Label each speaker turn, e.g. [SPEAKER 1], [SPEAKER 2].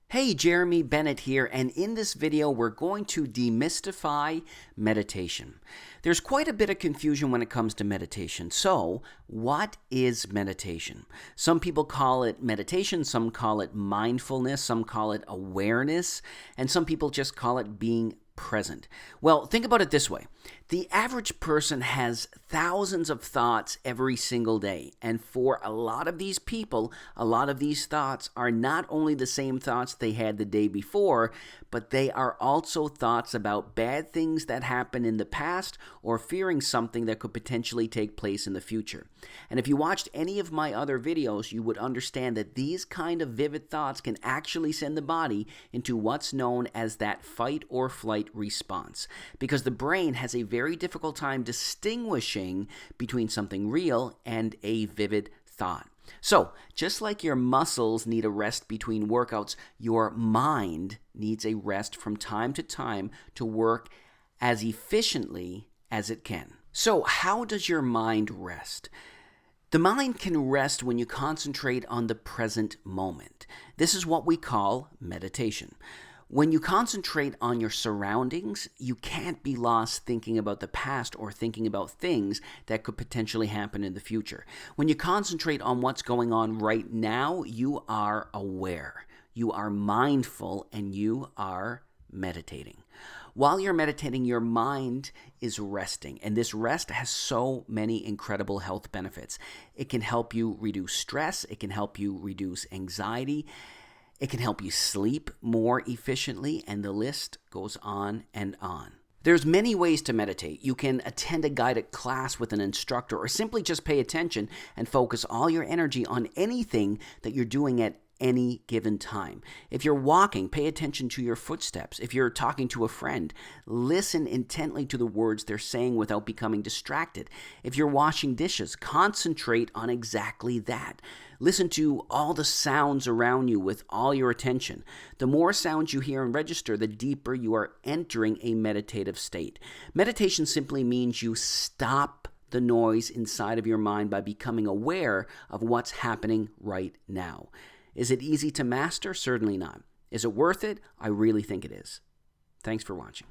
[SPEAKER 1] Hey, Jeremy Bennett here, and in this video we're going to demystify meditation. There's quite a bit of confusion when it comes to meditation. So, what is meditation? Some people call it meditation, some call it mindfulness, some call it awareness, and some people just call it being present. Well, think about it this way. The average person has thousands of thoughts every single day. And for a lot of these people, a lot of these thoughts are not only the same thoughts they had the day before, but they are also thoughts about bad things that happened in the past or fearing something that could potentially take place in the future. And if you watched any of my other videos, you would understand that these kind of vivid thoughts can actually send the body into what's known as that fight or flight response, because the brain has a very difficult time distinguishing between something real and a vivid thought. So, just like your muscles need a rest between workouts, your mind needs a rest from time to time to work as efficiently as it can. So, how does your mind rest? The mind can rest when you concentrate on the present moment. This is what we call meditation. When you concentrate on your surroundings, you can't be lost thinking about the past or thinking about things that could potentially happen in the future. When you concentrate on what's going on right now, you are aware, you are mindful, and you are meditating. While you're meditating, your mind is resting, and this rest has so many incredible health benefits. It can help you reduce stress, it can help you reduce anxiety, it can help you sleep more efficiently, and the list goes on and on. There's many ways to meditate. You can attend a guided class with an instructor or simply just pay attention and focus all your energy on anything that you're doing at any given time. If you're walking, pay attention to your footsteps. If you're talking to a friend, listen intently to the words they're saying without becoming distracted. If you're washing dishes, concentrate on exactly that. Listen to all the sounds around you with all your attention. The more sounds you hear and register, the deeper you are entering a meditative state. Meditation simply means you stop the noise inside of your mind by becoming aware of what's happening right now. Is it easy to master? Certainly not. Is it worth it? I really think it is. Thanks for watching.